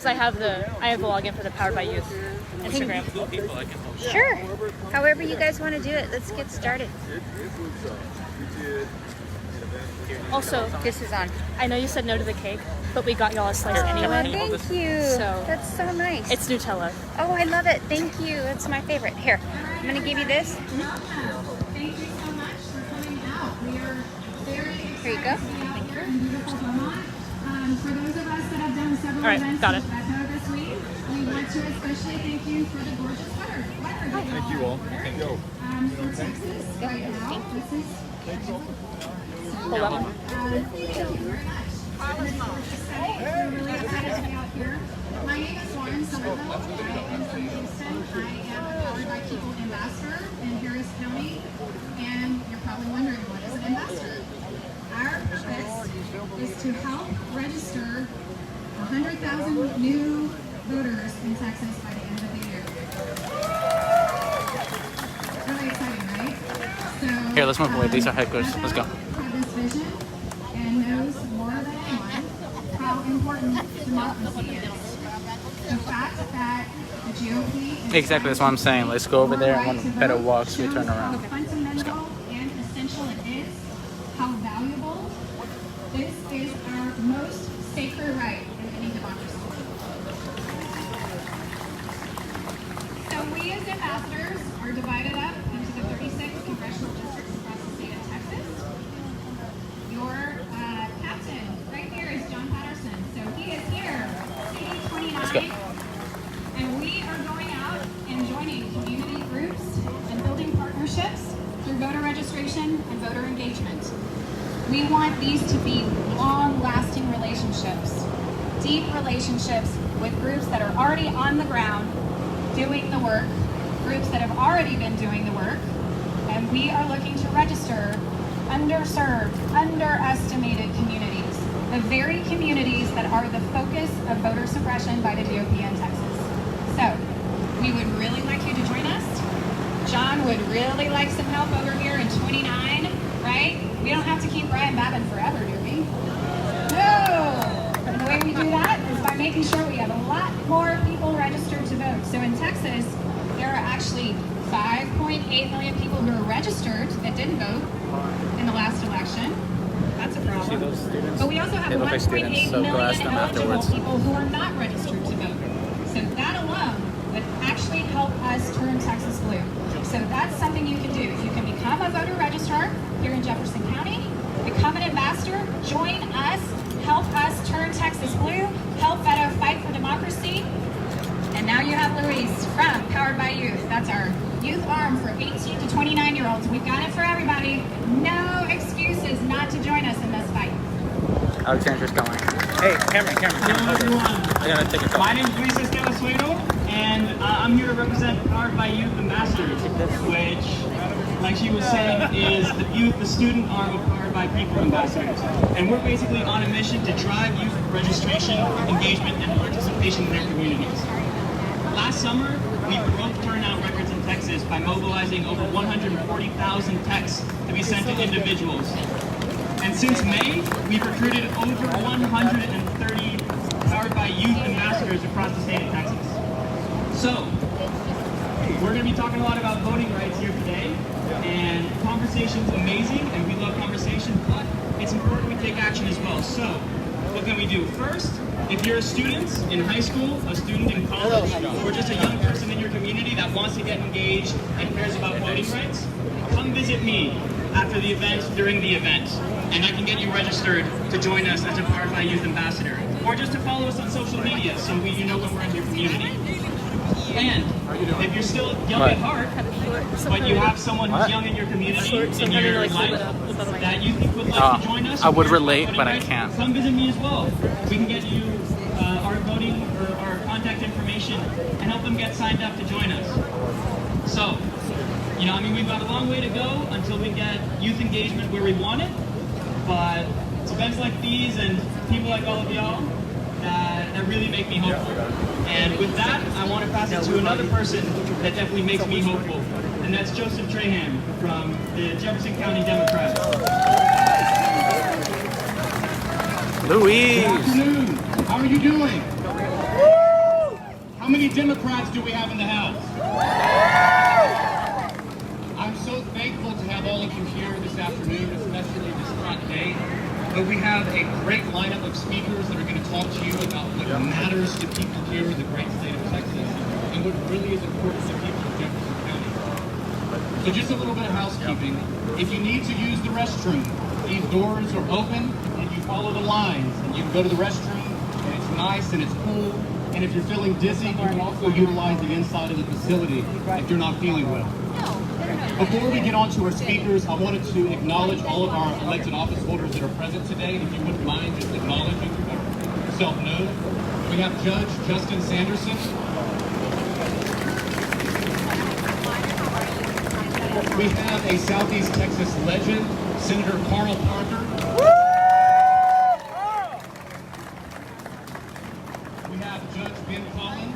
I have the login for the Powered by Youth Instagram. Sure. However you guys want to do it, let's get started. Also, This is on. I know you said no to the cake, but we got y'all a slice anyway. Thank you. So- That's so nice. It's Nutella. Oh, I love it. Thank you. It's my favorite. Here, I'm going to give you this. Thank you so much for coming out. We are very Here you go. excited to be out here in beautiful Beaumont. For those of us that have done several All right, events got it. with Becca this week, we want to especially thank you for the gorgeous weather. Thank you all. Thank you. For Texas right now, this is Hold on. thank you very much. We're really excited to be out here. My name is Lauren Somerville. I am from Houston. I am a Powered by People ambassador in Harris County. And you're probably wondering, what is an ambassador? Our purpose is to help register 100,000 new voters in Texas by the end of the year. Really exciting, right? So, Here, let's move away. These are headquarters. Let's go. Have this vision and knows more than anyone how important democracy is. The fact that the GOP Exactly, that's what I'm saying. Let's go over there and one better walk so we turn around. How fundamental and essential it is, how valuable. This is our most sacred right in any democracy. So we as ambassadors are divided up into the 36 congressional districts across the state of Texas. Your captain right here is John Patterson. So he is here, CD 29. And we are going out and joining community groups and building partnerships through voter registration and voter engagement. We want these to be long-lasting relationships, deep relationships with groups that are already on the ground doing the work, groups that have already been doing the work, and we are looking to register underserved, underestimated communities, the very communities that are the focus of voter suppression by the GOP in Texas. So, we would really like you to join us. John would really like some help over here in 29, right? We don't have to keep Brian Babin forever, do we? No! And the way we do that is by making sure we have a lot more people registered to vote. So in Texas, there are actually 5.8 million people who are registered that didn't vote in the last election. That's a problem. those students? But we also have They look like 1.8 students, so go million ask them eligible afterwards. people who are not registered to vote. So that alone would actually help us turn Texas blue. So that's something you can do. You can become a voter registrar here in Jefferson County, become an ambassador, join us, help us turn Texas blue, help Beto fight for democracy. And now you have Louise from Powered by Youth. That's our youth arm for 18 to 29-year-olds. We've got it for everybody. No excuses not to join us in this fight. Alexandra's going. Hey, Cameron. Hello everyone. I gotta take a My name is Luis Escalasuedo, and I'm here to represent Powered by Youth Ambassadors, which, like she was saying, is the youth, the student arm of Powered by People Ambassadors. And we're basically on a mission to drive youth registration, engagement, and participation in their communities. Last summer, we broke turnout records in Texas by mobilizing over 140,000 texts to be sent to individuals. And since May, we've recruited over 130 Powered by Youth ambassadors across the state of Texas. So, we're going to be talking a lot about voting rights here today, and conversation's amazing, and we love conversation, but it's important we take action as well. So, what can we do? First, if you're a student in high school, a student in college, or just a young person in your community that wants to get engaged and cares about voting rights, come visit me after the event, during the event, and I can get you registered to join us as a Powered by Youth ambassador, or just to follow us on social media so you know when we're in your community. And if you're still young at heart, but you have someone who's young in your community, in your life, that you think would like to join us, I would relate, but I can't. Come visit me as well. We can get you our voting or our contact information and help them get signed up to join us. So, we've got a long way to go until we get youth engagement where we want it, but it's events like these and people like all of y'all that really make me hopeful. And with that, I want to pass it to another person that definitely makes me hopeful, and that's Joseph Trahan from the Jefferson County Democrats. Louise! Good afternoon. How are you doing? How many Democrats do we have in the House? I'm so thankful to have all of you here this afternoon, especially this hot day. But we have a great lineup of speakers that are going to talk to you about what matters to people here in the great state of Texas and what really is important to people of Jefferson County. So just a little bit of housekeeping. If you need to use the restroom, these doors are open and you follow the lines and you can go to the restroom and it's nice and it's cool. And if you're feeling dizzy, you can also utilize the inside of the facility if you're not feeling well. Before we get on to our speakers, I wanted to acknowledge all of our elected office holders that are present today. If you wouldn't mind just acknowledging yourself known. We have Judge Justin Sanderson. We have a Southeast Texas legend, Senator Carl Parker. We have Judge Ben Collins.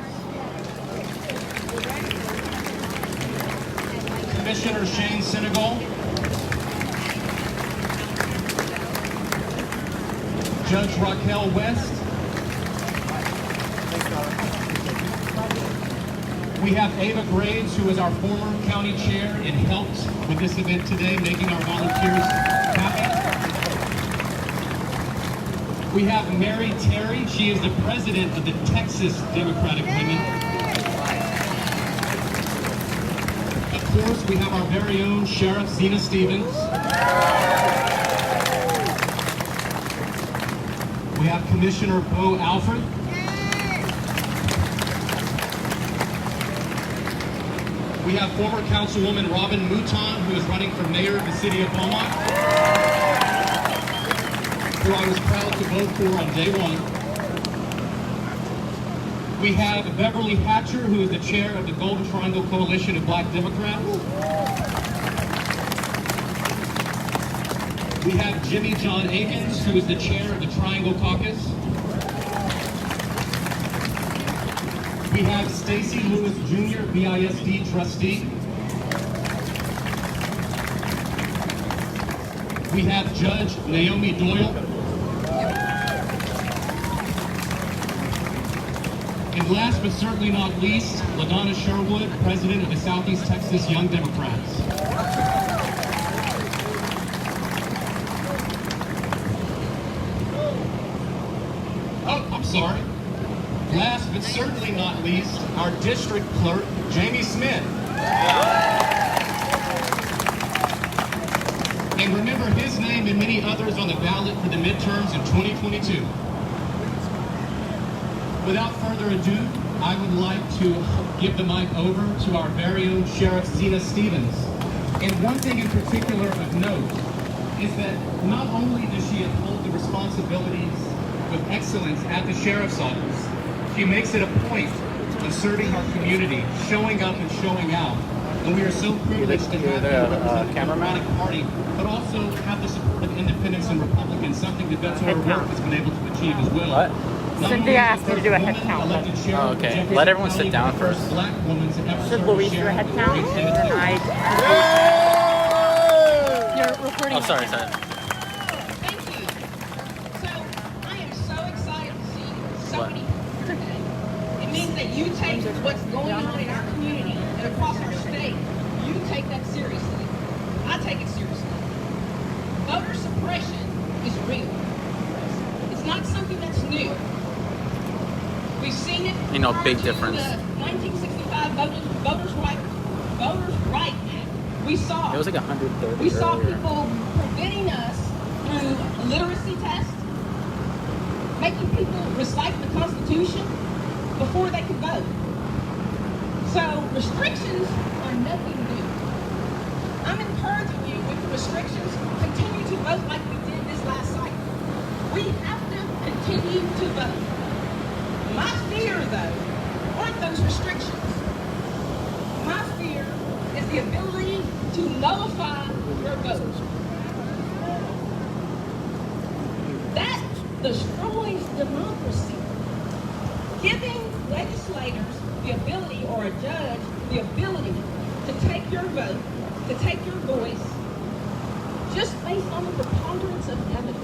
Commissioner Shane Senegal. Judge Raquel West. We have Ava Graves, who is our former county chair and helped with this event today, making our volunteers happy. We have Mary Terry. She is the president of the Texas Democratic Women. Of course, we have our very own Sheriff Zena Stevens. We have Commissioner Bo Alford. We have former Councilwoman Robin Mouton, who is running for mayor of the city of Beaumont, who I was proud to vote for on day one. We have Beverly Hatcher, who is the chair of the Golden Triangle Coalition of Black Democrats. We have Jimmy John Akins, who is the chair of the Triangle Caucus. We have Stacy Lewis Jr., BISD trustee. We have Judge Naomi Doyle. And last but certainly not least, LaDonna Sherwood, president of the Southeast Texas Young Democrats. Oh, I'm sorry. Last but certainly not least, our district clerk, Jamie Smith. And remember his name and many others on the ballot for the midterms in 2022. Without further ado, I would like to give the mic over to our very own Sheriff Zena Stevens. And one thing in particular of note is that not only does she uphold the responsibilities with excellence at the Sheriff's Office, she makes it a point of serving our community, showing up and showing out. And we are so privileged to have her represent the Democratic Party, but also have the support of independents and Republicans, something that Beto O'Rourke has been able to achieve as well. What? Cynthia asked you to do a head count. Oh, okay. Let everyone sit down first. Should Louise do a head count? And then You're recording. Oh, sorry. Thank you. So, I am so excited to see so What? many people here today. It means that you take what's going on in our community and across our state, you take that seriously. I take it seriously. Voter suppression is real. It's not something that's new. We've seen it. You know, big prior to difference. The 1965 Voters' Right Act. We saw. It was like 130. We saw earlier. people preventing us through literacy tests, making people recite the Constitution before they could vote. So restrictions are nothing new. I'm encouraging you with the restrictions, continue to vote like we did this last cycle. We have to continue to vote. My fear, though, aren't those restrictions. My fear is the ability to nullify your vote. That destroys democracy. Giving legislators the ability, or a judge, the ability to take your vote, to take your voice, just based on the preponderance of evidence.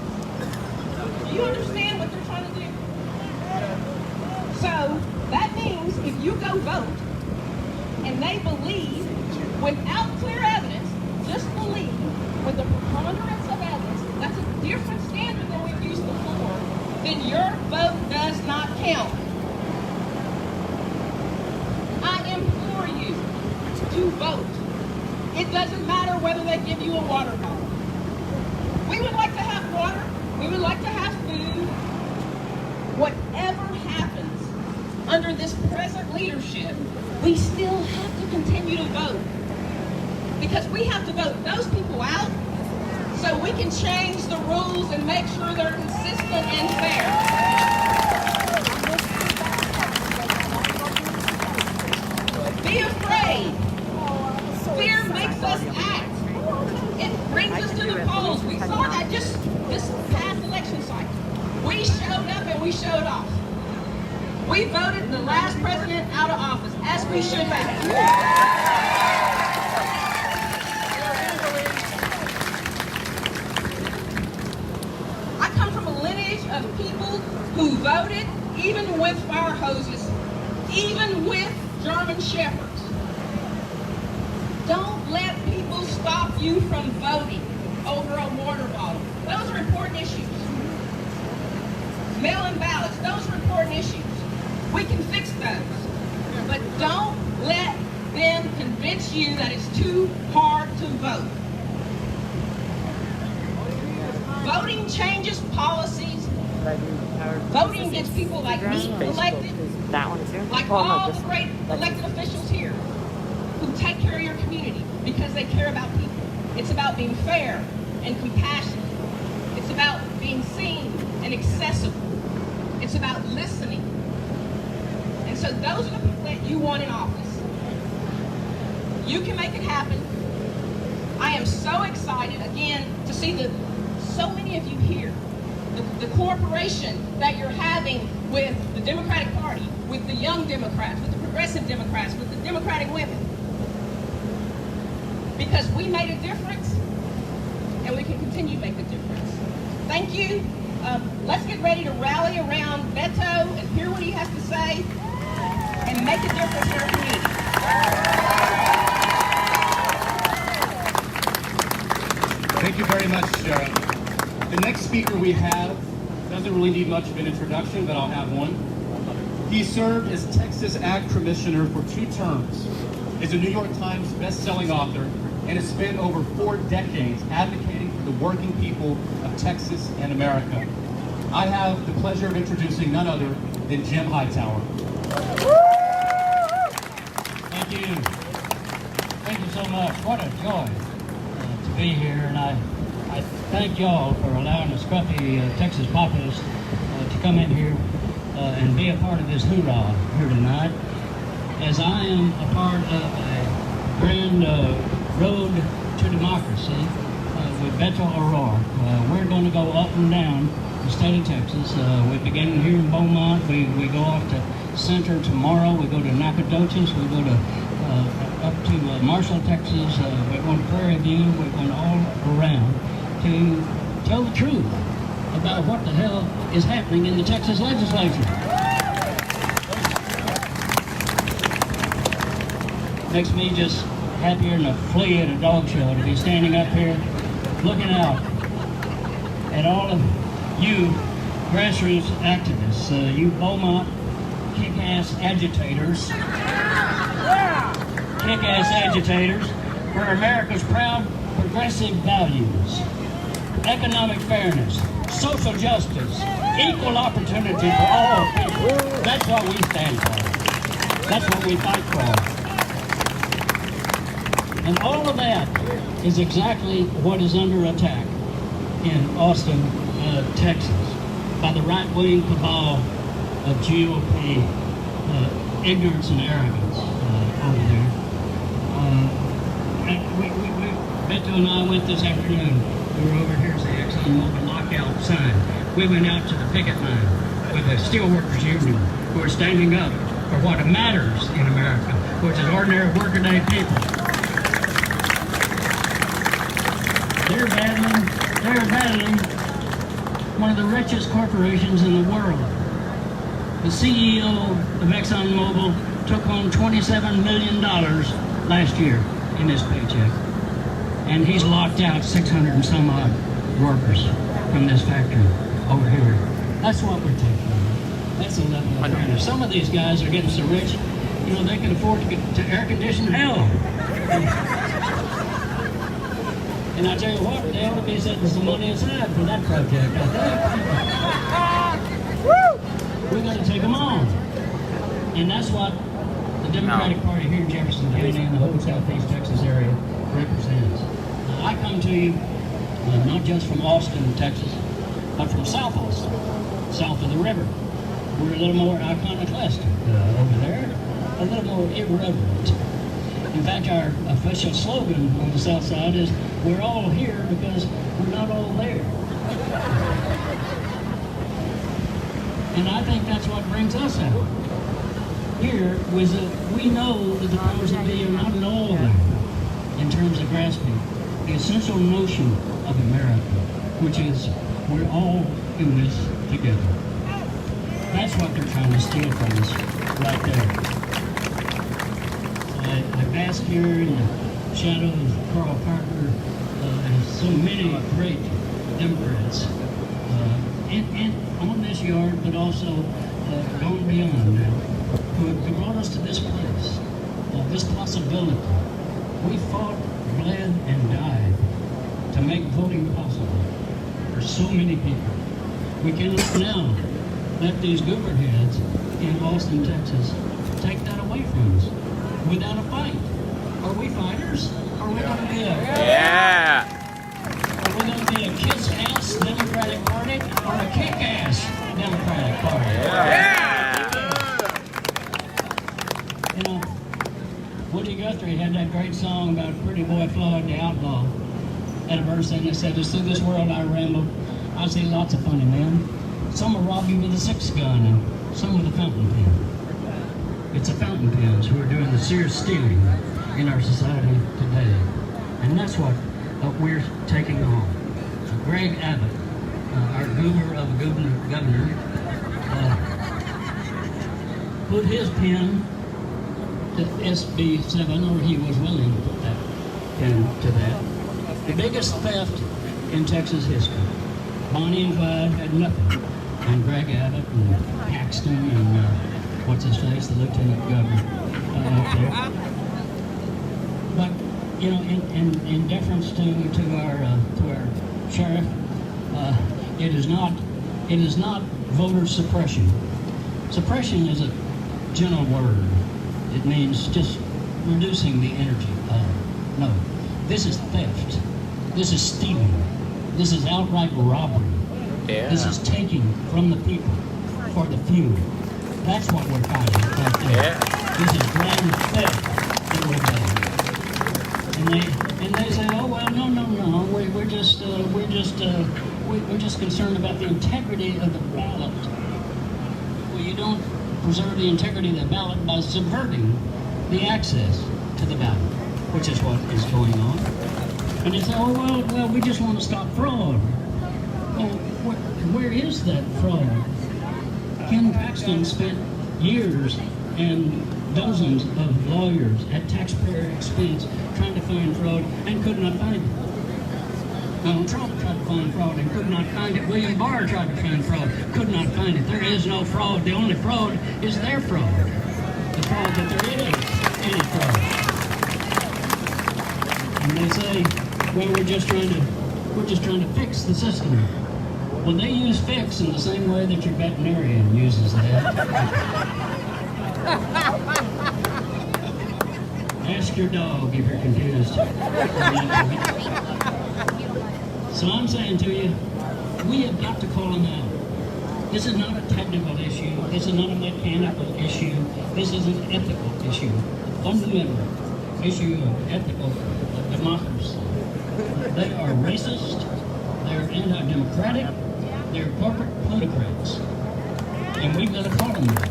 Do you understand what they're trying to do? So that means if you you go vote, and they believe, without clear evidence, just believe, with the preponderance of evidence, that's a different standard than we've used before, then your vote does not count. I implore you to vote. It doesn't matter whether they give you a water bottle. We would like to have water. We would like to have food. Whatever happens under this present leadership, we still have to continue to vote. Because we have to vote those people out so we can change the rules and make sure they're consistent and fair. Be afraid. Fear makes us act. It brings us to the polls. We saw that just this past election cycle. We showed up and we showed off. We voted the last president out of office, as we should have. I come from a lineage of people who voted even with fire hoses, even with German shepherds. Don't let people stop you from voting over a water bottle. Those are important issues. Mail-in ballots, those are important issues. We can fix those. But don't let them convince you that it's too hard to vote. Voting changes policies. Voting gets people like me elected, like all the great elected officials here, who take care of your community because they care about people. It's about being fair and compassionate. It's about being seen and accessible. It's about listening. And so those are the people that you want in office. You can make it happen. I am so excited, again, to see so many of you here. The cooperation that you're having with the Democratic Party, with the young Democrats, with the progressive Democrats, with the Democratic women. Because we made a difference, and we can continue to make a difference. Thank you. Let's get ready to rally around Beto and hear what he has to say and make a difference in our community. Thank you very much, Sharon. The next speaker we have doesn't really need much of an introduction, but I'll have one. He served as Texas Ag Commissioner for 2 terms, is a New York Times best-selling author, and has spent over 4 decades advocating for the working people of Texas and America. I have the pleasure of introducing none other than Jim Hightower. Thank you. Thank you so much. What a joy to be here, and I thank y'all for allowing the scruffy Texas populace to come in here and be a part of this hoorah here tonight, as I am a part of a grand road to democracy with Beto O'Rourke. We're going to go up and down the state of Texas. We begin here in Beaumont. We go off to Center tomorrow. We go to Nacogdoches. We go to up to Marshall, Texas. We're going to Prairie View. We're going all around to tell the truth about what the hell is happening in the Texas legislature. Makes me just happier than a flea at a dog show to be standing up here looking out at all of you grassroots activists, you Beaumont kick-ass agitators, for America's proud progressive values, economic fairness, social justice, equal opportunity for all people. That's what we stand for. That's what we fight for. And all of that is exactly what is under attack in Austin, Texas, by the right-wing cabal of GOP ignorance and arrogance over there. Beto and I went this afternoon. We were over here at the ExxonMobil lockout sign. We went out to the picket line with the steelworkers union who are standing up for what matters in America, which is ordinary workaday people. They're battling one of the richest corporations in the world. the CEO of ExxonMobil took home $27 million last year in his paycheck. And he's locked out 600 and some odd workers from this factory over here. That's what we're taking on. That's the level of fairness. Some of these guys are getting so rich, you know, they can afford to air condition hell. And I tell you what, they ought to be setting some money aside for that project, I think. We're going to take them on. And that's what the Democratic Party here in Jefferson County and the whole Southeast Texas area represents. I come to you not just from Austin, Texas, but from South Austin, south of the river. We're a little more iconoclastic over there, a little more irreverent. In fact, our official slogan on the south side is, we're all here because we're not all there. And I think that's what brings us out. Here, we know that the powers that be are not at all there in terms of grasping the essential notion of America, which is we're all in this together. That's what they're trying to steal from us right there. I bask here in the shadow of Carl Parker and so many great Democrats and on this yard, but also going beyond now, who brought us to this place, this possibility. We fought, bled, and died to make voting possible for so many people. We cannot now let these gooberheads in Austin, Texas, take that away from us without a fight. Are we fighters? Are we going to be Are we going to be a kiss-ass Democratic Party or a kick-ass Democratic Party? You know, Woody Guthrie had that great song about Pretty Boy Floyd the Outlaw. Had a verse in it that said, "As through this world I ramble, I see lots of funny men. Some will rob you with a 6-gun and some with a fountain pen." It's the fountain pens who are doing the serious stealing in our society today. And that's what we're taking on. Greg Abbott, our goober of a governor, put his pen to SB 7, or he was willing to put that pen to that. The biggest theft in Texas history. Bonnie and Clyde had nothing. And Greg Abbott and Paxton and what's his face, the lieutenant governor. But you know, in deference to our sheriff, it is not voter suppression. Suppression is a general word. It means just reducing the energy of. No, this is theft. This is stealing. This is outright robbery. This is taking from the people for the few. That's what we're fighting right there. This is grand theft that we're doing. And they say, oh well, no. We're just concerned about the integrity of the ballot. Well, you don't preserve the integrity of the ballot by subverting the access to the ballot, which is what is going on. And they say, oh well, we just want to stop fraud. Well, where is that fraud? Ken Paxton spent years and dozens of lawyers at taxpayer expense trying to find fraud and could not find it. Donald Trump tried to find fraud and could not find it. William Barr tried to find fraud, could not find it. There is no fraud. The only fraud is their fraud. The fraud that there is any fraud. And they say, well, we're just trying to fix the system. Well, they use fix in the same way that your veterinarian uses that. Ask your dog if you're confused. So I'm saying to you, we have got to call them out. This is not a technical issue. This is not a mechanical issue. This is an ethical issue, a fundamental issue of ethical democracy. They are racist. They're anti-democratic. They're corporate plutocrats. And we've got to call them that.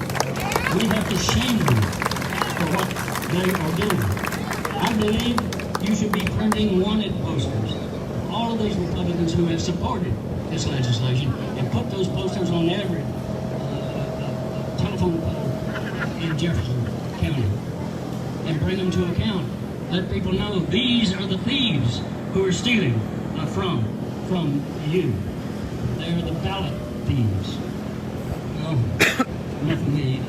We have to shame them for what they are doing. I believe you should be printing wanted posters. All of these Republicans who have supported this legislation and put those posters on every telephone pole in Jefferson County and bring them to account. Let people know these are the thieves who are stealing from you. They are the ballot thieves. No, enough of me.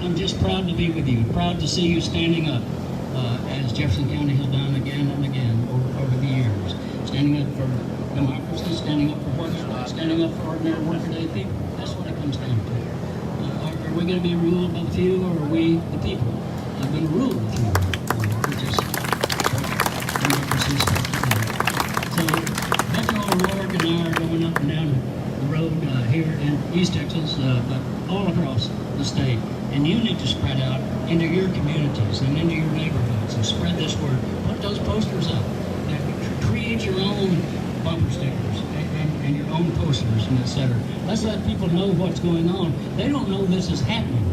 I'm just proud to be with you, proud to see you standing up as Jefferson County has done again and again over the years. Standing up for democracy, standing up for workers' rights, standing up for ordinary workaday people. That's what it comes down to. Are we going to be ruled by the few, or are we, the people, going to rule the few? Which is democracy stuff to do. So Beto O'Rourke and I are going up and down the road here in East Texas, but all across the state. And you need to spread out into your communities and into your neighborhoods and spread this word. Put those posters up. Create your own bumper stickers and your own posters and etc. Let's let people know what's going on. They don't know this is happening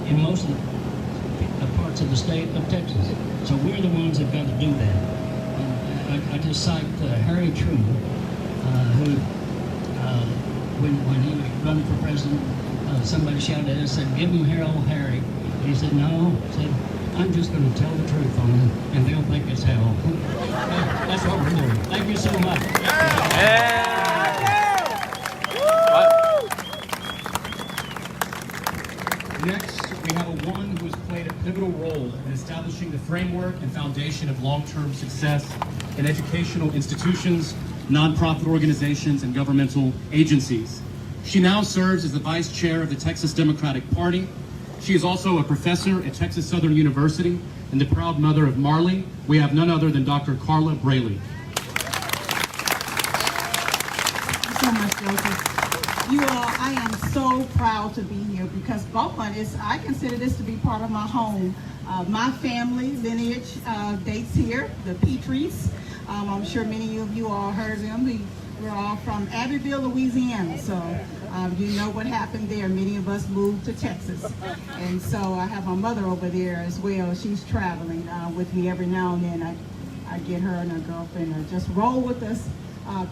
in most of the parts of the state of Texas. So we're the ones that got to do that. I just cite Harry Truman, who, when he was running for president, somebody shouted at us, said, "Give him old Harry." And he said, "No," said, "I'm just going to tell the truth on him, and they'll think it's hell." That's what we're doing. Thank you so much. Next, we have a woman who has played a pivotal role in establishing the framework and foundation of long-term success in educational institutions, nonprofit organizations, and governmental agencies. She now serves as the vice chair of the Texas Democratic Party. She is also a professor at Texas Southern University and the proud mother of Marley. We have none other than Dr. Carla Braley. Thank you so much, Joseph. You all, I am so proud to be here because Beaumont is, I consider this to be part of my home. My family lineage dates here, the Petries. I'm sure many of you all heard of them. We're all from Abbeville, Louisiana, so you know what happened there. Many of us moved to Texas, and so I have my mother over there as well. She's traveling with me every now and then. I get her and her girlfriend to just roll with us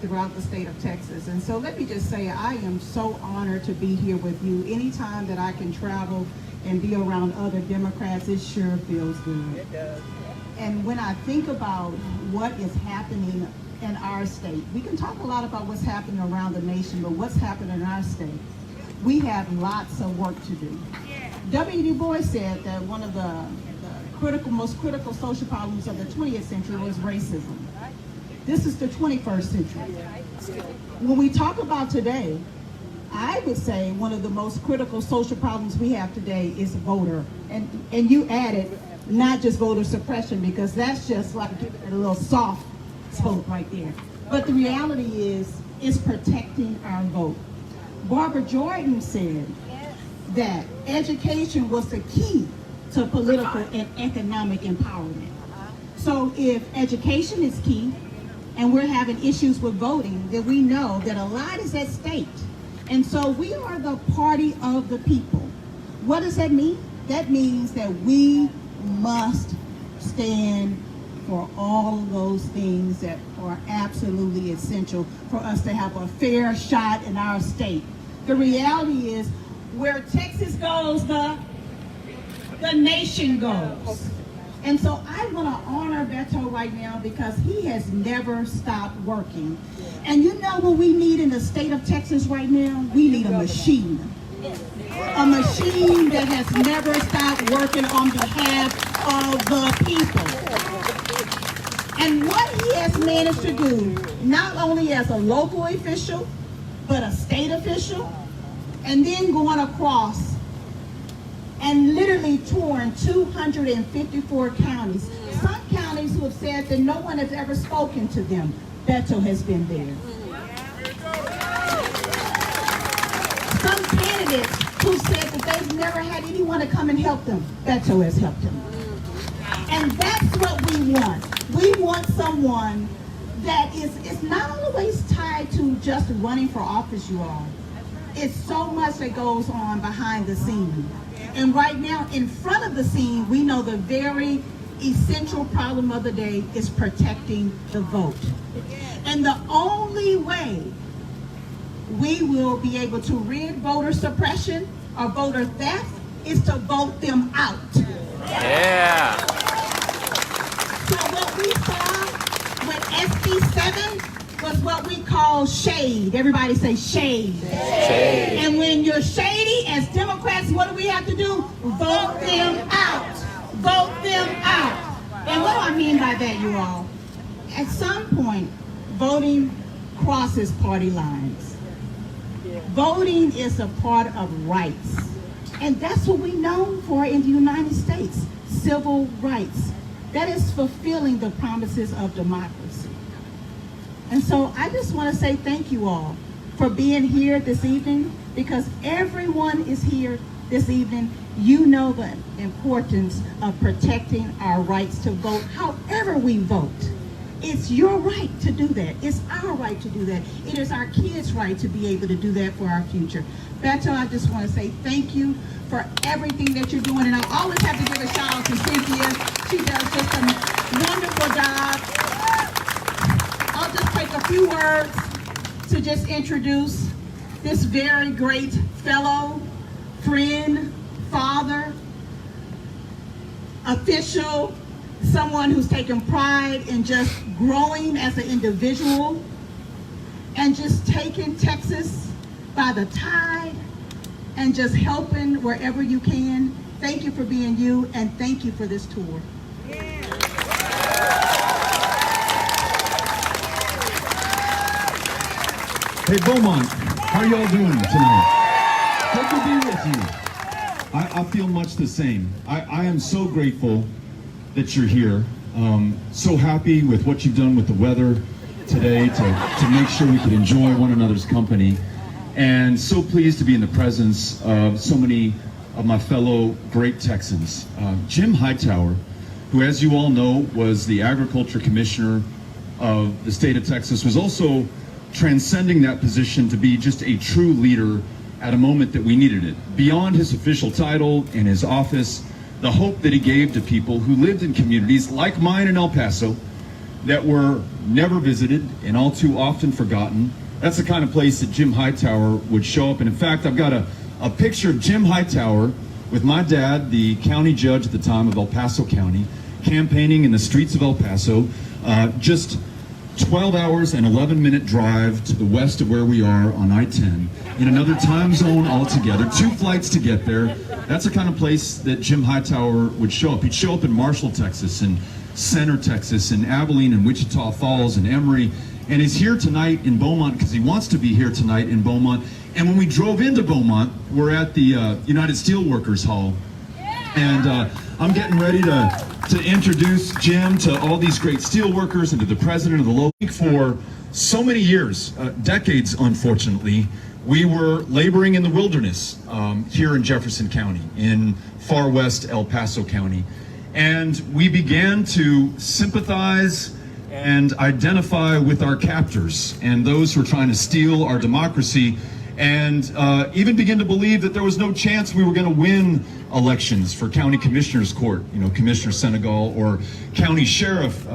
throughout the state of Texas. And so let me just say, I am so honored to be here with you. Anytime that I can travel and be around other Democrats, it sure feels good. It does. And when I think about what is happening in our state, we can talk a lot about what's happening around the nation, but what's happening in our state, we have lots of work to do. W. Du Bois said that one of the most critical social problems of the 20th century was racism. This is the 21st century. When we talk about today, I would say one of the most critical social problems we have today is voter. And you added not just voter suppression, because that's just like giving it a little soft spoke right there. But the reality is, it's protecting our vote. Barbara Jordan said that education was the key to political and economic empowerment. So if education is key, and we're having issues with voting, then we know that a lot is at stake. And so we are the party of the people. What does that mean? That means that we must stand for all of those things that are absolutely essential for us to have a fair shot in our state. The reality is, where Texas goes, the nation goes. And so I want to honor Beto right now because he has never stopped working. And you know what we need in the state of Texas right now? We need a machine. A machine that has never stopped working on behalf of the people. And what he has managed to do, not only as a local official, but a state official, and then going across and literally touring 254 counties. Some counties who have said that no one has ever spoken to them. Beto has been there. Some candidates who said that they've never had anyone to come and help them. Beto has helped them. And that's what we want. We want someone that is not always tied to just running for office, you all. It's so much that goes on behind the scenes. And right now, in front of the scene, we know the very essential problem of the day is protecting the vote. And the only way we will be able to rid voter suppression or voter theft is to vote them out. Yeah. So what we saw with SB 7 was what we call shade. Everybody say shade. Shade. And when you're shady, as Democrats, what do we have to do? Vote them out. Vote them out. And what do I mean by that, you all? At some point, voting crosses party lines. Voting is a part of rights. And that's what we're known for in the United States, civil rights. That is fulfilling the promises of democracy. And so I just want to say thank you all for being here this evening, because everyone is here this evening. You know the importance of protecting our rights to vote however we vote. It's your right to do that. It's our right to do that. It is our kids' right to be able to do that for our future. Beto, I just want to say thank you for everything that you're doing. And I always have to give a shout out to Cynthia. She does just a wonderful job. I'll just take a few words to just introduce this very great fellow, friend, father, official, someone who's taken pride in just growing as an individual and just taking Texas by the tide and just helping wherever you can. Thank you for being you, and thank you for this tour. Hey, Beaumont, how are y'all doing tonight? Good to be with you. I feel much the same. I am so grateful that you're here. So happy with what you've done with the weather today to make sure we could enjoy one another's company. And so pleased to be in the presence of so many of my fellow great Texans. Jim Hightower, who, as you all know, was the Agriculture Commissioner of the state of Texas, was also transcending that position to be just a true leader at a moment that we needed it. Beyond his official title and his office, the hope that he gave to people who lived in communities like mine in El Paso that were never visited and all too often forgotten. That's the kind of place that Jim Hightower would show up. And in fact, I've got a picture of Jim Hightower with my dad, the county judge at the time of El Paso County, campaigning in the streets of El Paso, just 12 hours and 11-minute drive to the west of where we are on I-10, in another time zone altogether, 2 flights to get there. That's the kind of place that Jim Hightower would show up. He'd show up in Marshall, Texas, and Center, Texas, and Abilene, and Wichita Falls, and Emory, and he's here tonight in Beaumont because he wants to be here tonight in Beaumont. And when we drove into Beaumont, we're at the United Steelworkers Hall, and I'm getting ready to introduce Jim to all these great steelworkers and to the president of the local. For so many years, decades unfortunately, we were laboring in the wilderness here in Jefferson County, in far west El Paso County. And we began to sympathize and identify with our captors and those who were trying to steal our democracy, and even begin to believe that there was no chance we were going to win elections for County Commissioner's Court, Commissioner Senegal, or County Sheriff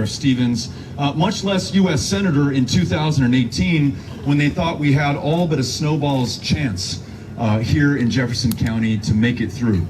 Stevens, much less U.S. Senator in 2018, when they thought we had all but a snowball's chance here in Jefferson County to make it through.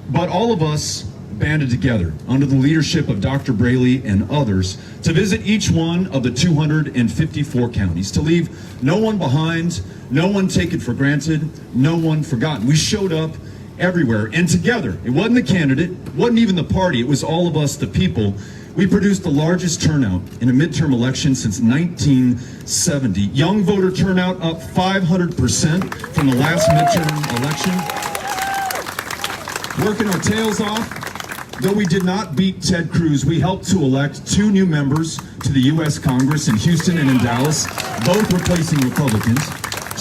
But all of us banded together under the leadership of Dr. Braley and others to visit each one of the 254 counties, to leave no one behind, no one taken for granted, no one forgotten. We showed up everywhere, and together, it wasn't the candidate, it wasn't even the party, it was all of us, the people. We produced the largest turnout in a midterm election since 1970. Young voter turnout up 500% from the last midterm election. Working our tails off. Though we did not beat Ted Cruz, we helped to elect 2 new members to the U.S. Congress in Houston and in Dallas, both replacing Republicans.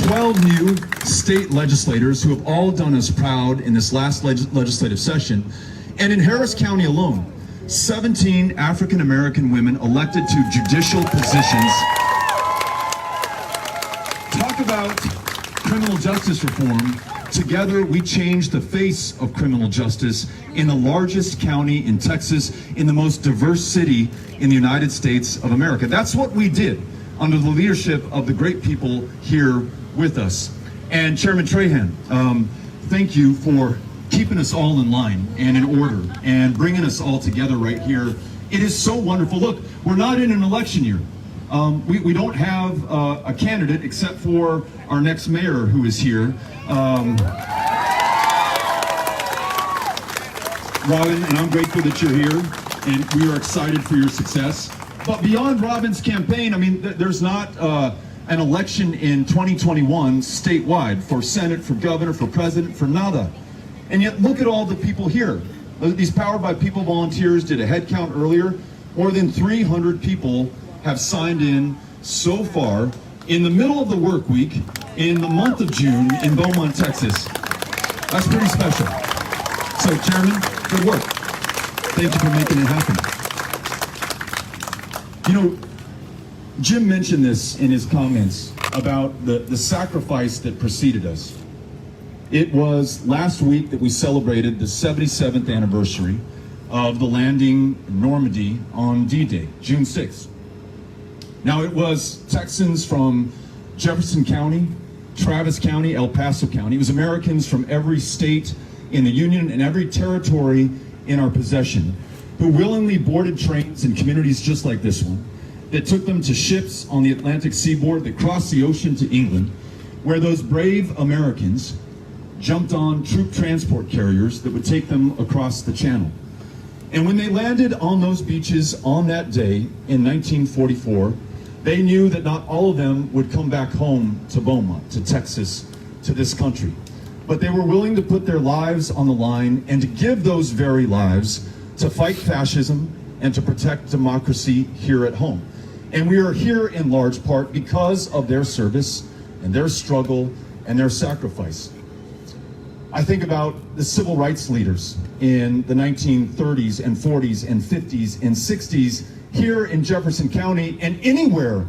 12 new state legislators who have all done us proud in this last legislative session. And in Harris County alone, 17 African-American women elected to judicial positions. Talk about criminal justice reform. Together, we changed the face of criminal justice in the largest county in Texas, in the most diverse city in the United States of America. That's what we did under the leadership of the great people here with us. And Chairman Trahan, thank you for keeping us all in line and in order and bringing us all together right here. It is so wonderful. Look, we're not in an election year. We don't have a candidate except for our next mayor who is here. Robin, and I'm grateful that you're here, and we are excited for your success. But beyond Robin's campaign, I mean, there's not an election in 2021 statewide for Senate, for governor, for president, for nada. And yet, look at all the people here. These Powered by People volunteers did a head count earlier. More than 300 people have signed in so far in the middle of the work week in the month of June in Beaumont, Texas. That's pretty special. So, Chairman, good work. Thank you for making it happen. You know, Jim mentioned this in his comments about the sacrifice that preceded us. It was last week that we celebrated the 77th anniversary of the landing in Normandy on D-Day, June 6th. Now, it was Texans from Jefferson County, Travis County, El Paso County. It was Americans from every state in the Union and every territory in our possession who willingly boarded trains in communities just like this one that took them to ships on the Atlantic seaboard that crossed the ocean to England, where those brave Americans jumped on troop transport carriers that would take them across the channel. And when they landed on those beaches on that day in 1944, they knew that not all of them would come back home to Beaumont, to Texas, to this country. But they were willing to put their lives on the line and to give those very lives to fight fascism and to protect democracy here at home. And we are here in large part because of their service and their struggle and their sacrifice. I think about the civil rights leaders in the 1930s and 40s and 50s and 60s here in Jefferson County and anywhere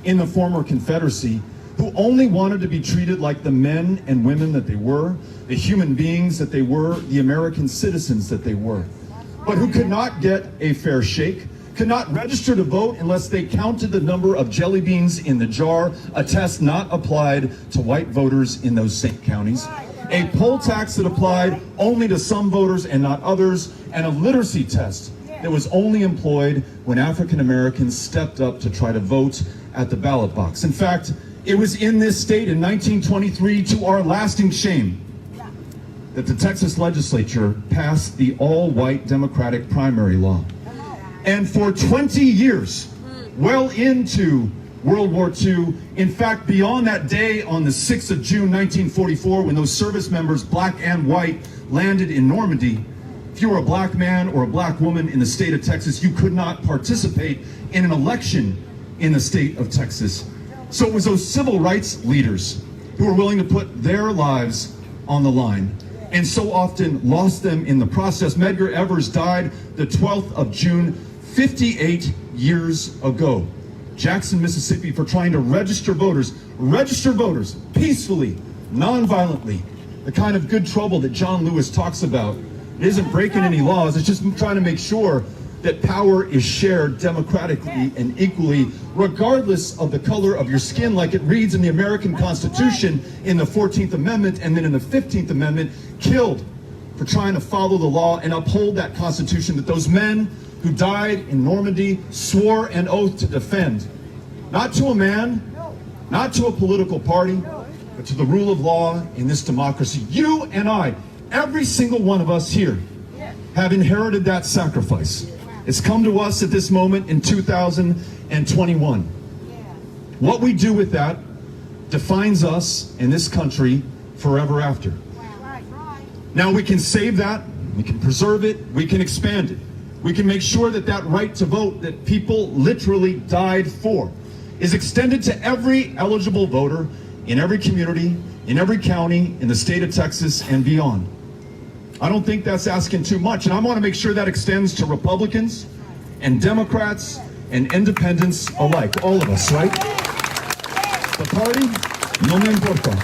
in the former Confederacy, who only wanted to be treated like the men and women that they were, the human beings that they were, the American citizens that they were, but who could not get a fair shake, could not register to vote unless they counted the number of jelly beans in the jar, a test not applied to white voters in those same counties, a poll tax that applied only to some voters and not others, and a literacy test that was only employed when African Americans stepped up to try to vote at the ballot box. In fact, it was in this state in 1923, to our lasting shame, that the Texas legislature passed the all-white Democratic primary law. And for 20 years, well into World War II, in fact, beyond that day on the 6th of June, 1944, when those service members, black and white, landed in Normandy, if you were a black man or a black woman in the state of Texas, you could not participate in an election in the state of Texas. So it was those civil rights leaders who were willing to put their lives on the line and so often lost them in the process. Medgar Evers died the 12th of June, 58 years ago. Jackson, Mississippi, for trying to register voters peacefully, non-violently, the kind of good trouble that John Lewis talks about. It isn't breaking any laws, it's just trying to make sure that power is shared democratically and equally, regardless of the color of your skin, like it reads in the American Constitution in the 14th Amendment and then in the 15th Amendment, killed for trying to follow the law and uphold that Constitution that those men who died in Normandy swore an oath to defend. Not to a man, not to a political party, but to the rule of law in this democracy. You and I, every single one of us here, have inherited that sacrifice. It's come to us at this moment in 2021. What we do with that defines us in this country forever after. Now we can save that, we can preserve it, we can expand it. We can make sure that that right to vote that people literally died for is extended to every eligible voter in every community, in every county, in the state of Texas and beyond. I don't think that's asking too much, and I want to make sure that extends to Republicans and Democrats and independents alike, all of us, right? The party, no me importa.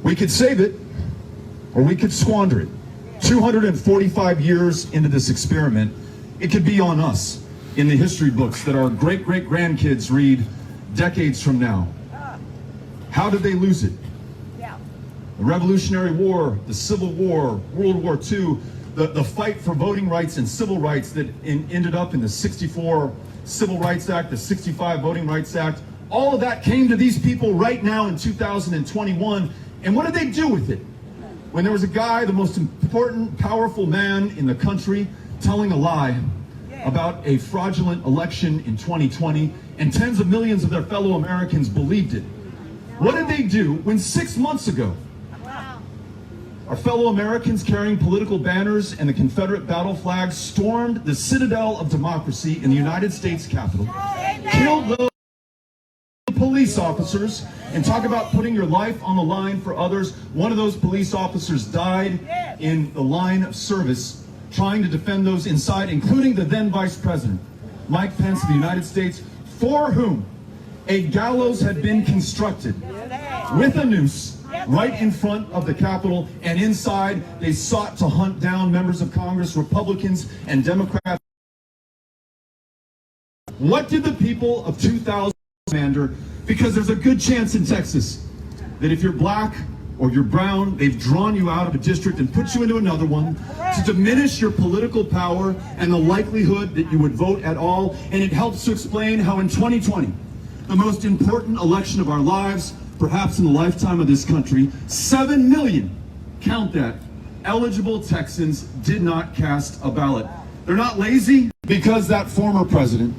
We could save it, or we could squander it. 245 years into this experiment, it could be on us in the history books that our great-great-grandkids read decades from now. How did they lose it? The Revolutionary War, the Civil War, World War II, the fight for voting rights and civil rights that ended up in the 64 Civil Rights Act, the 65 Voting Rights Act, all of that came to these people right now in 2021. And what did they do with it? When there was a guy, the most important, powerful man in the country, telling a lie about a fraudulent election in 2020, and tens of millions of their fellow Americans believed it. What did they do when 6 months ago, our fellow Americans carrying political banners and the Confederate battle flags stormed the citadel of democracy in the United States Capitol, killed those police officers, and talk about putting your life on the line for others? One of those police officers died in the line of service trying to defend those inside, including the then Vice President, Mike Pence of the United States, for whom a gallows had been constructed with a noose right in front of the Capitol, and inside they sought to hunt down members of Congress, Republicans and Democrats. What did the people of 2000 commander? Because there's a good chance in Texas that if you're black or you're brown, they've drawn you out of a district and put you into another one to diminish your political power and the likelihood that you would vote at all. And it helps to explain how in 2020, the most important election of our lives, perhaps in the lifetime of this country, 7 million, count that, eligible Texans did not cast a ballot. They're not lazy because that former president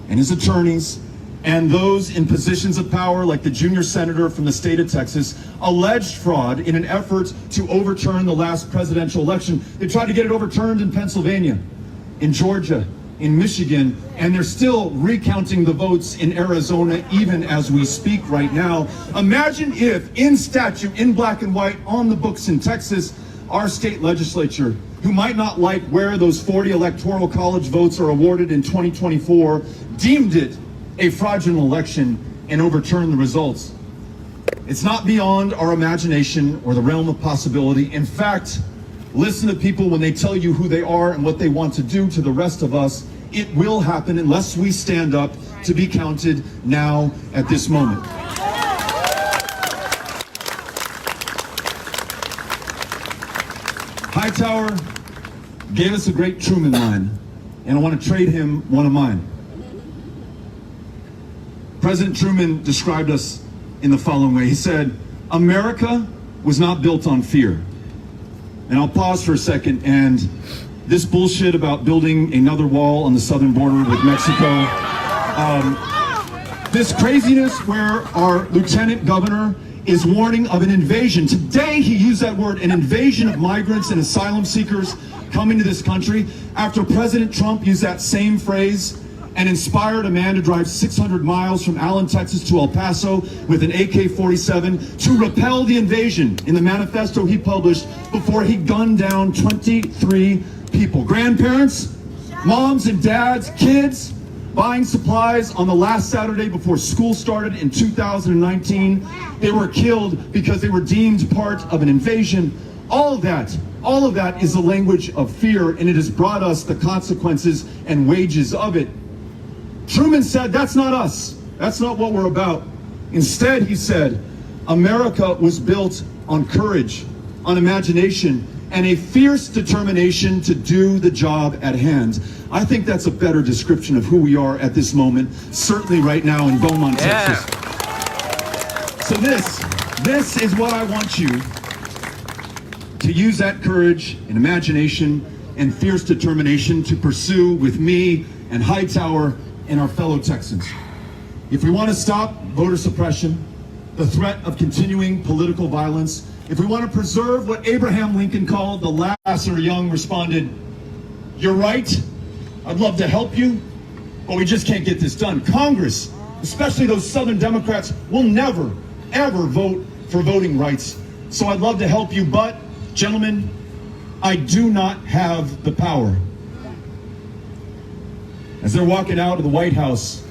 and his attorneys and those in positions of power like the junior senator from the state of Texas alleged fraud in an effort to overturn the last presidential election. They tried to get it overturned in Pennsylvania, in Georgia, in Michigan, and they're still recounting the votes in Arizona even as we speak right now. Imagine if, in statute, in black and white, on the books in Texas, our state legislature, who might not like where those 40 electoral college votes are awarded in 2024, deemed it a fraudulent election and overturned the results. It's not beyond our imagination or the realm of possibility. In fact, listen to people when they tell you who they are and what they want to do to the rest of us. It will happen unless we stand up to be counted now at this moment. Hightower gave us a great Truman line, and I want to trade him one of mine. President Truman described us in the following way. He said, "America was not built on fear." And I'll pause for a second, and this bullshit about building another wall on the southern border with Mexico, this craziness where our lieutenant governor is warning of an invasion. Today he used that word, an invasion of migrants and asylum seekers coming to this country, after President Trump used that same phrase and inspired a man to drive 600 miles from Allen, Texas to El Paso with an AK-47 to repel the invasion in the manifesto he published before he gunned down 23 people. Grandparents, moms and dads, kids buying supplies on the last Saturday before school started in 2019. They were killed because they were deemed part of an invasion. All of that is the language of fear, and it has brought us the consequences and wages of it. Truman said, that's not us. That's not what we're about. Instead, he said, America was built on courage, on imagination, and a fierce determination to do the job at hand. I think that's a better description of who we are at this moment, certainly right now in Beaumont, Texas. So this is what I want you to use, that courage and imagination and fierce determination to pursue with me and Hightower and our fellow Texans. If we want to stop voter suppression, the threat of continuing political violence, if we want to preserve what Abraham Lincoln called the last, or Young responded, "You're right, I'd love to help you, but we just can't get this done." Congress, especially those Southern Democrats, will never, ever vote for voting rights. So I'd love to help you, but, gentlemen, I do not have the power. As they're walking out of the White House,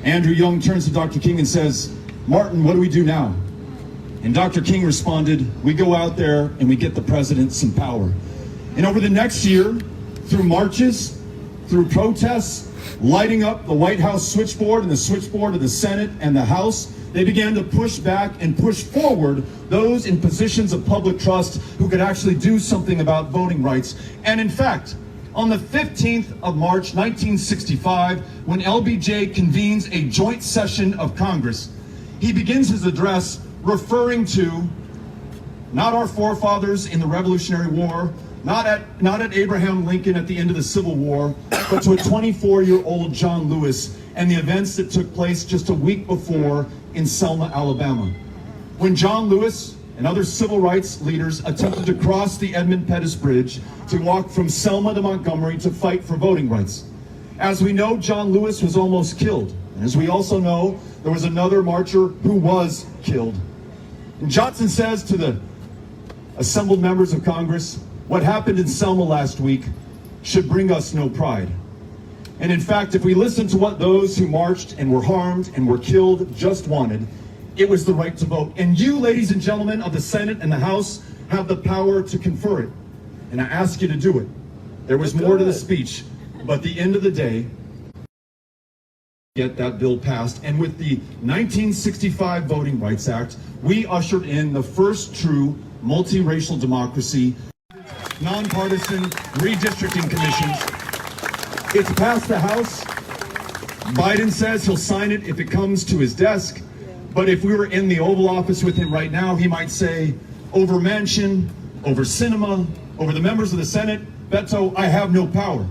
Andrew Young turns to Dr. King and says, "Martin, what do we do now?" And Dr. King responded, "We go out there and we get the president some power." And over the next year, through marches, through protests, lighting up the White House switchboard and the switchboard of the Senate and the House. They began to push back and push forward those in positions of public trust who could actually do something about voting rights. And in fact, on the 15th of March, 1965, when LBJ convenes a joint session of Congress, he begins his address referring to not our forefathers in the Revolutionary War, not at Abraham Lincoln at the end of the Civil War, but to a 24-year-old John Lewis and the events that took place just a week before in Selma, Alabama, when John Lewis and other civil rights leaders attempted to cross the Edmund Pettus Bridge to walk from Selma to Montgomery to fight for voting rights. As we know, John Lewis was almost killed. And as we also know, there was another marcher who was killed. And Johnson says to the assembled members of Congress, what happened in Selma last week should bring us no pride. And in fact, if we listen to what those who marched and were harmed and were killed just wanted, it was the right to vote. And you, ladies and gentlemen of the Senate and the House, have the power to confer it. And I ask you to do it. There was more to the speech, but at the end of the day, get that bill passed. And with the 1965 Voting Rights Act, we ushered in the first true multiracial democracy, nonpartisan redistricting commissions. It's passed the House. Biden says he'll sign it if it comes to his desk. But if we were in the Oval Office with him right now, he might say, over Manchin, over Sinema, over the members of the Senate, Beto, I have no power.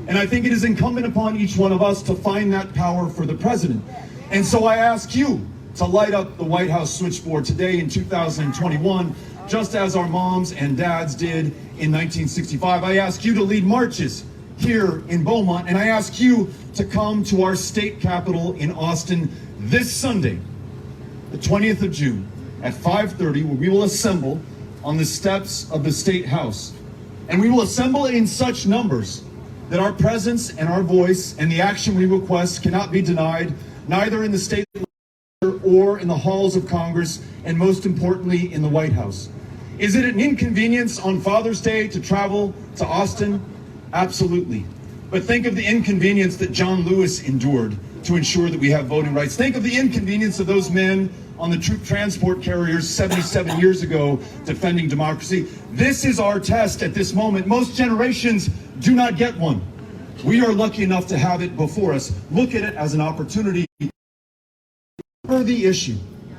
And I think it is incumbent upon each one of us to find that power for the president. And so I ask you to light up the White House switchboard today in 2021, just as our moms and dads did in 1965. I ask you to lead marches here in Beaumont, and I ask you to come to our state capitol in Austin this Sunday, the 20th of June at 5:30, where we will assemble on the steps of the State House. And we will assemble in such numbers that our presence and our voice and the action we request cannot be denied, neither in the state or in the halls of Congress, and most importantly, in the White House. Is it an inconvenience on Father's Day to travel to Austin? Absolutely. But think of the inconvenience that John Lewis endured to ensure that we have voting rights. Think of the inconvenience of those men on the troop transport carriers 77 years ago defending democracy. This is our test at this moment. Most generations do not get one. We are lucky enough to have it before us. Look at it as an opportunity for the issue,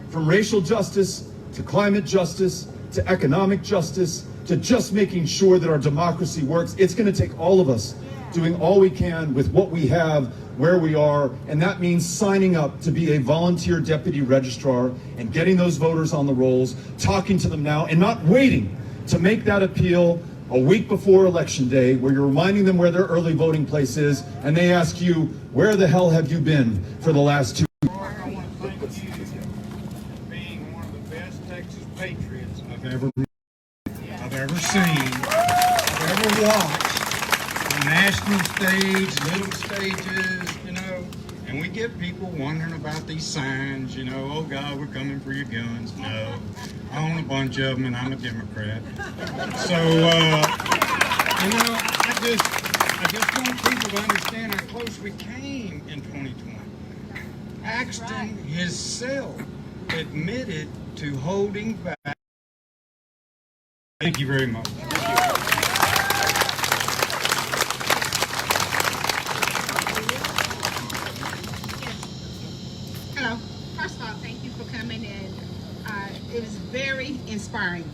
from racial justice to climate justice to economic justice to just making sure that our democracy works. It's going to take all of us doing all we can with what we have, where we are, and that means signing up to be a volunteer deputy registrar and getting those voters on the rolls, talking to them now, and not waiting to make that appeal a week before Election Day, where you're reminding them where their early voting place is, and they ask you, where the hell have you been for the last 2 I want to thank you for being one of the best Texas patriots I've ever seen, I've ever watched. The national stage, little stages, you know, and we get people wondering about these signs, you know, oh God, we're coming for your guns. No, I own a bunch of them and I'm a Democrat. So, you know, I just want people to understand how close we came in 2020. Axton himself admitted to holding back. Thank you very much. Hello. First of all, thank you for coming, and it was very inspiring.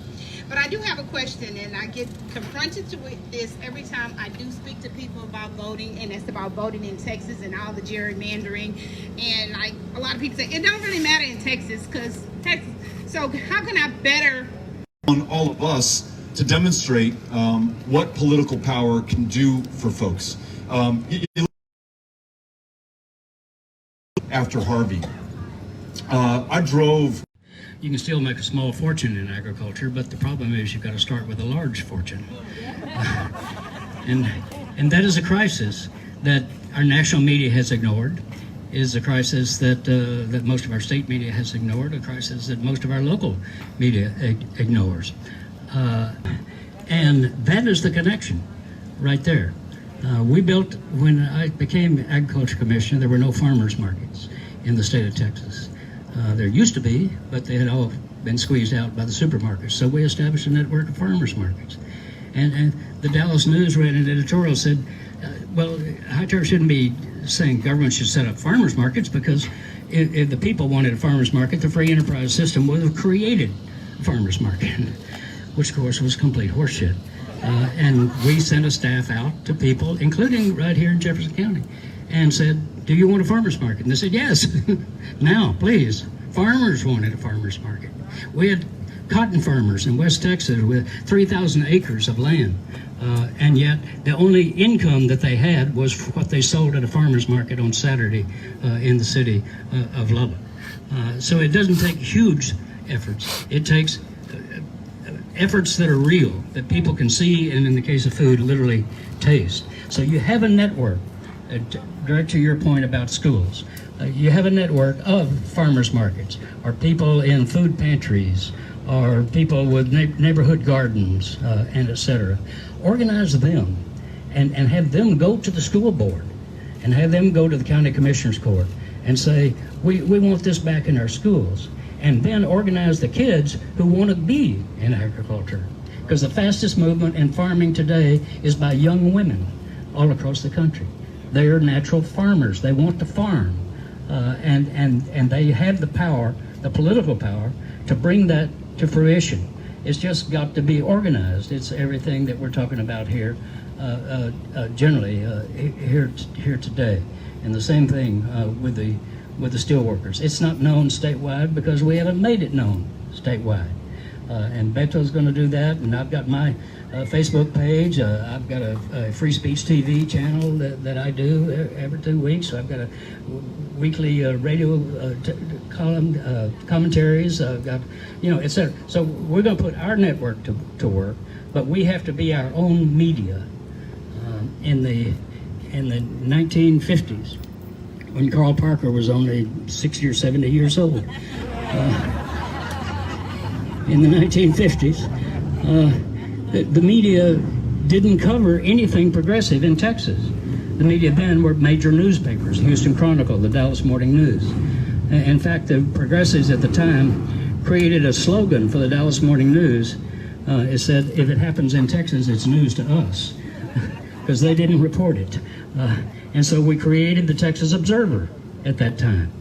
But I do have a question, and I get confronted to this every time I do speak to people about voting, and it's about voting in Texas and all the gerrymandering. And like a lot of people say, it don't really matter in Texas because Texas. So how can I better? On all of us to demonstrate what political power can do for folks. After Harvey, I drove. You can still make a small fortune in agriculture, but the problem is you've got to start with a large fortune. And that is a crisis that our national media has ignored, is a crisis that that most of our state media has ignored, a crisis that most of our local media ignores. And that is the connection right there. We built, when I became agriculture commissioner, there were no farmers markets in the state of Texas. There used to be, but they had all been squeezed out by the supermarkets. So we established a network of farmers markets. And the Dallas News ran an editorial said, well, Hightower shouldn't be saying government should set up farmers markets, because if the people wanted a farmers market, the free enterprise system would have created a farmers market, which of course was complete horseshit. And we sent a staff out to people, including right here in Jefferson County, and said, do you want a farmers market? And they said, yes. Now, please. Farmers wanted a farmers market. We had cotton farmers in West Texas with 3,000 acres of land. And yet the only income that they had was what they sold at a farmer's market on Saturday in the city of Lubbock. So it doesn't take huge efforts. It takes efforts that are real, that people can see, and in the case of food, literally taste. So you have a network, direct to your point about schools, you have a network of farmers markets, or people in food pantries, or people with neighborhood gardens, and etc. Organize them and have them go to the school board and have them go to the county commissioner's court and say, we want this back in our schools. And then organize the kids who want to be in agriculture. Because the fastest movement in farming today is by young women all across the country. They are natural farmers. They want to farm. And they have the power, the political power, to bring that to fruition. It's just got to be organized. It's everything that we're talking about here, generally here today. And the same thing with the steelworkers. It's not known statewide because we haven't made it known statewide. And Beto's going to do that, and I've got my Facebook page. I've got a free speech TV channel that I do every 2 weeks. I've got a weekly radio column, commentaries. I've got, etc. So we're going to put our network to work, but we have to be our own media. In the 1950s, when Carl Parker was only 60 or 70 years old, in the 1950s, the media didn't cover anything progressive in Texas. The media then were major newspapers, Houston Chronicle, the Dallas Morning News. In fact, the progressives at the time created a slogan for the Dallas Morning News. It said, if it happens in Texas, it's news to us, because they didn't report it. And so we created the Texas Observer at that time.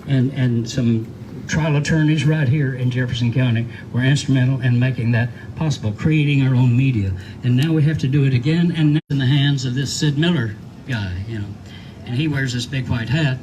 And some trial attorneys right here in Jefferson County were instrumental in making that possible, creating our own media. And now we have to do it again, and now in the hands of this Sid Miller guy, and he wears this big white hat.